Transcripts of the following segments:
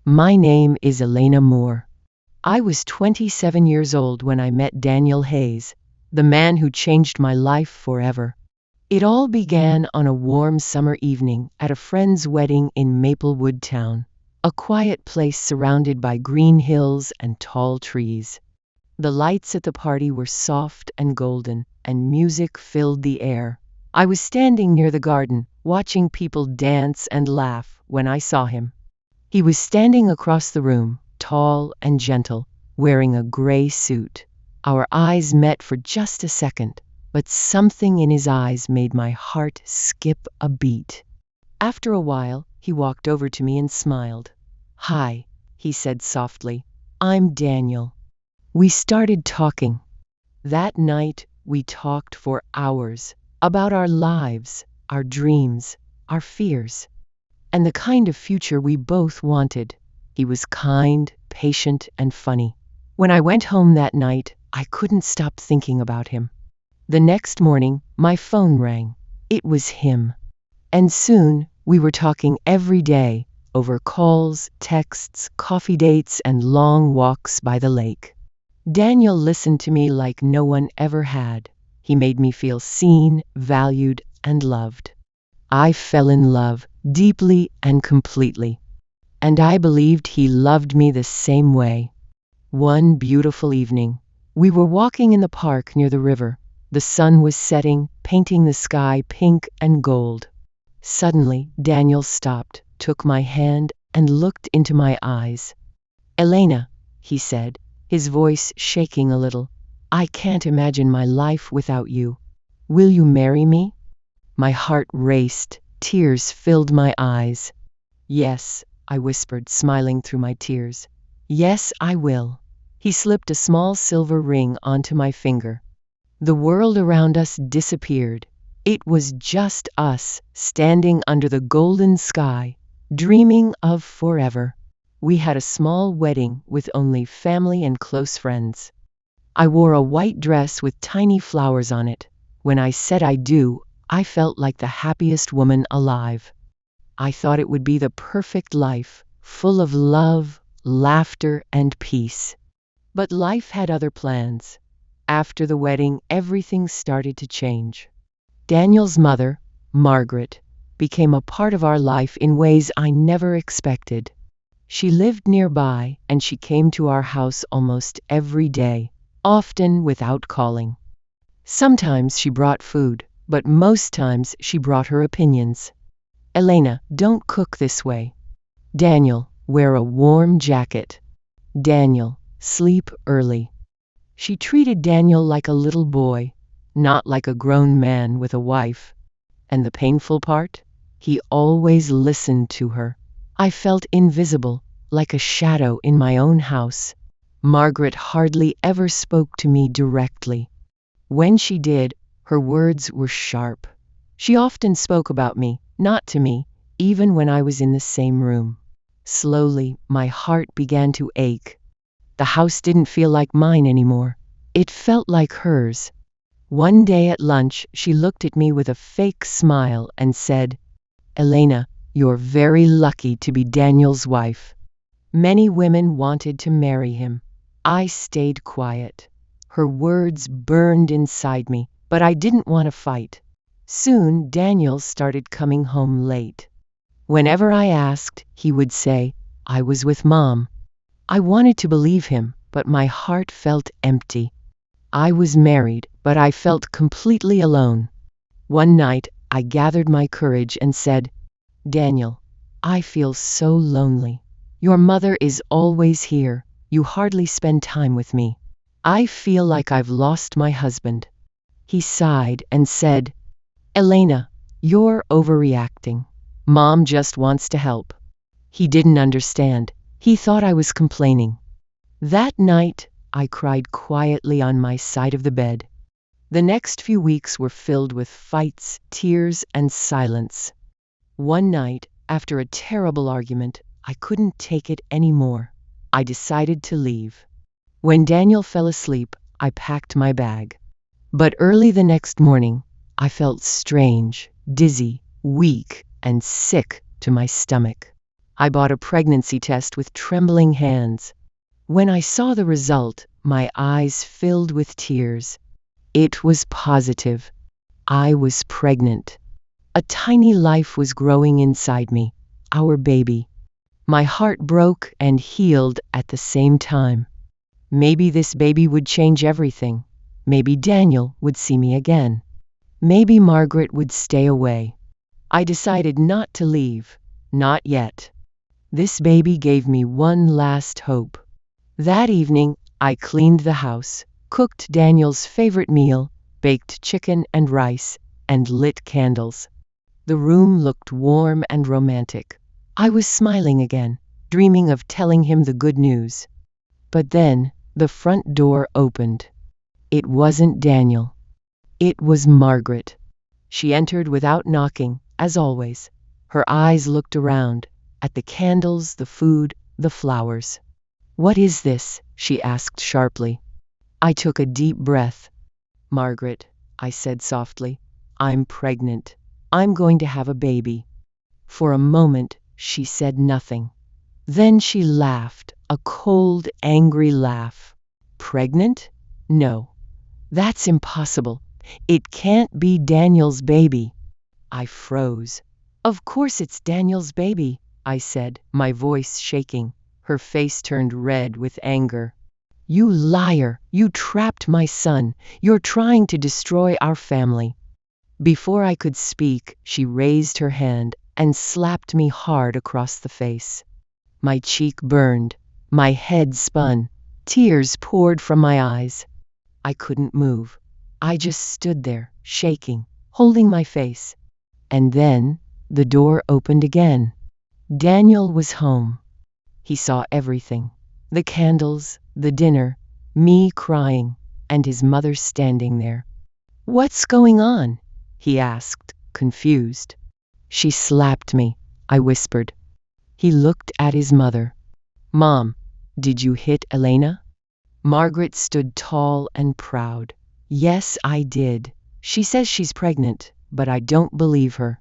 My name is Elena Moore. I was 27 years old when I met Daniel Hayes, the man who changed my life forever. It all began on a warm summer evening at a friend's wedding in Maplewood Town, a quiet place surrounded by green hills and tall trees. The lights at the party were soft and golden, and music filled the air. I was standing near the garden, watching people dance and laugh, when I saw him. He was standing across the room, tall and gentle, wearing a gray suit. Our eyes met for just a second, but something in his eyes made my heart skip a beat. After a while, he walked over to me and smiled. "Hi," he said softly. "I'm Daniel." We started talking. That night, we talked for hours about our lives, our dreams, our fears, and the kind of future we both wanted. He was kind, patient, and funny. When I went home that night, I couldn't stop thinking about him. The next morning, my phone rang. It was him. And soon, we were talking every day, over calls, texts, coffee dates, and long walks by the lake. Daniel listened to me like no one ever had. He made me feel seen, valued, and loved. I fell in love, deeply and completely. And I believed he loved me the same way. One beautiful evening, we were walking in the park near the river. The sun was setting, painting the sky pink and gold. Suddenly, Daniel stopped, took my hand, and looked into my eyes. "Elena," he said, his voice shaking a little, "I can't imagine my life without you. Will you marry me?" My heart raced, tears filled my eyes. "Yes," I whispered, smiling through my tears. "Yes, I will." He slipped a small silver ring onto my finger. The world around us disappeared. It was just us, standing under the golden sky, dreaming of forever. We had a small wedding with only family and close friends. I wore a white dress with tiny flowers on it. When I said I do, I felt like the happiest woman alive. I thought it would be the perfect life, full of love, laughter, and peace. But life had other plans. After the wedding, everything started to change. Daniel's mother, Margaret, became a part of our life in ways I never expected. She lived nearby, and she came to our house almost every day, often without calling. Sometimes she brought food, but most times she brought her opinions. "Elena, don't cook this way." "Daniel, wear a warm jacket." "Daniel, sleep early." She treated Daniel like a little boy, not like a grown man with a wife. And the painful part? He always listened to her. I felt invisible, like a shadow in my own house. Margaret hardly ever spoke to me directly. When she did, her words were sharp. She often spoke about me, not to me, even when I was in the same room. Slowly, my heart began to ache. The house didn't feel like mine anymore. It felt like hers. One day at lunch, she looked at me with a fake smile and said, "Elena, you're very lucky to be Daniel's wife. Many women wanted to marry him." I stayed quiet. Her words burned inside me, but I didn't want to fight. Soon, Daniel started coming home late. Whenever I asked, he would say, "I was with Mom." I wanted to believe him, but my heart felt empty. I was married, but I felt completely alone. One night, I gathered my courage and said, "Daniel, I feel so lonely. Your mother is always here. You hardly spend time with me. I feel like I've lost my husband." He sighed and said, "Elena, you're overreacting. Mom just wants to help." He didn't understand. He thought I was complaining. That night, I cried quietly on my side of the bed. The next few weeks were filled with fights, tears, and silence. One night, after a terrible argument, I couldn't take it anymore. I decided to leave. When Daniel fell asleep, I packed my bag. But early the next morning, I felt strange, dizzy, weak, and sick to my stomach. I bought a pregnancy test with trembling hands. When I saw the result, my eyes filled with tears. It was positive. I was pregnant. A tiny life was growing inside me, our baby. My heart broke and healed at the same time. Maybe this baby would change everything. Maybe Daniel would see me again. Maybe Margaret would stay away. I decided not to leave. Not yet. This baby gave me one last hope. That evening, I cleaned the house, cooked Daniel's favorite meal, baked chicken and rice, and lit candles. The room looked warm and romantic. I was smiling again, dreaming of telling him the good news. But then, the front door opened. It wasn't Daniel. It was Margaret. She entered without knocking, as always. Her eyes looked around, at the candles, the food, the flowers. "What is this?" she asked sharply. I took a deep breath. "Margaret," I said softly, "I'm pregnant. I'm going to have a baby." For a moment, she said nothing. Then she laughed, a cold, angry laugh. "Pregnant? No. That's impossible. It can't be Daniel's baby." I froze. "Of course it's Daniel's baby," I said, my voice shaking. Her face turned red with anger. "You liar! You trapped my son! You're trying to destroy our family." Before I could speak, she raised her hand and slapped me hard across the face. My cheek burned. My head spun. Tears poured from my eyes. I couldn't move. I just stood there, shaking, holding my face. And then, the door opened again. Daniel was home. He saw everything. The candles, the dinner, me crying, and his mother standing there. "What's going on?" he asked, confused. "She slapped me," I whispered. He looked at his mother. "Mom, did you hit Elena?" Margaret stood tall and proud. "Yes, I did. She says she's pregnant, but I don't believe her.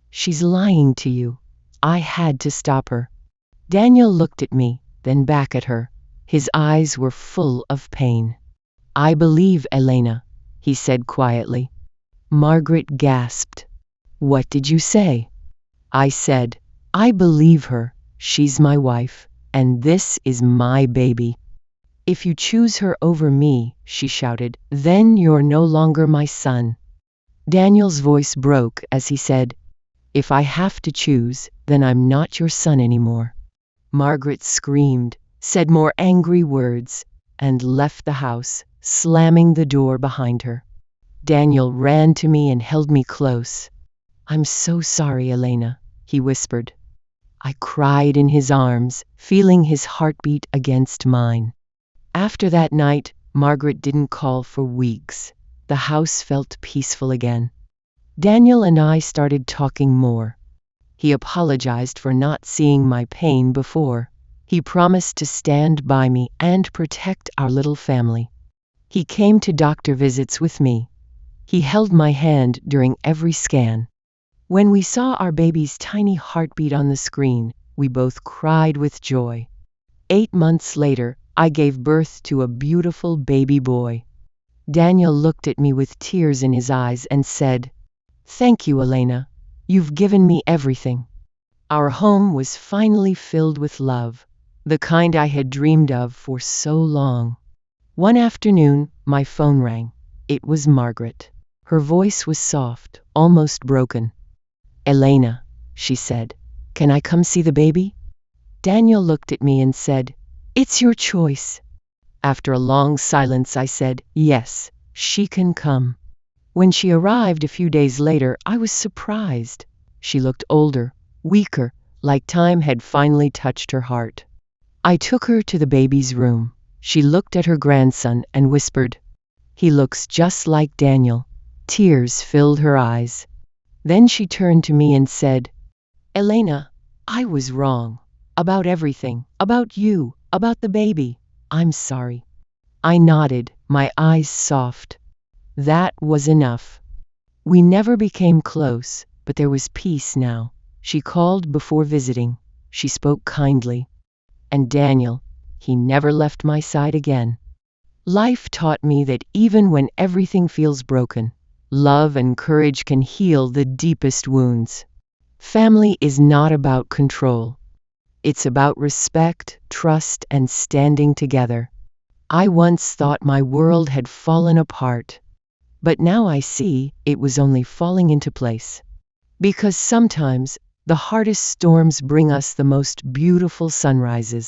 She's lying to you. I had to stop her." Daniel looked at me, then back at her. His eyes were full of pain. "I believe Elena," he said quietly. Margaret gasped. "What did you say?" I said, "I believe her. She's my wife, and this is my baby." "If you choose her over me," she shouted, "then you're no longer my son." Daniel's voice broke as he said, "If I have to choose, then I'm not your son anymore." Margaret screamed, said more angry words, and left the house, slamming the door behind her. Daniel ran to me and held me close. "I'm so sorry, Elena," he whispered. I cried in his arms, feeling his heartbeat against mine. After that night, Margaret didn't call for weeks. The house felt peaceful again. Daniel and I started talking more. He apologized for not seeing my pain before. He promised to stand by me and protect our little family. He came to doctor visits with me. He held my hand during every scan. When we saw our baby's tiny heartbeat on the screen, we both cried with joy. 8 months later, I gave birth to a beautiful baby boy. Daniel looked at me with tears in his eyes and said, "Thank you, Elena. You've given me everything." Our home was finally filled with love, the kind I had dreamed of for so long. One afternoon, my phone rang. It was Margaret. Her voice was soft, almost broken. "Elena," she said, "can I come see the baby?" Daniel looked at me and said, "It's your choice." After a long silence, I said, "Yes, she can come." When she arrived a few days later, I was surprised. She looked older, weaker, like time had finally touched her heart. I took her to the baby's room. She looked at her grandson and whispered, "He looks just like Daniel." Tears filled her eyes. Then she turned to me and said, "Elena, I was wrong. About everything. About you. About the baby. I'm sorry." I nodded, my eyes soft. That was enough. We never became close, but there was peace now. She called before visiting. She spoke kindly. And Daniel, he never left my side again. Life taught me that even when everything feels broken, love and courage can heal the deepest wounds. Family is not about control. It's about respect, trust, and standing together. I once thought my world had fallen apart, but now I see it was only falling into place. Because sometimes the hardest storms bring us the most beautiful sunrises.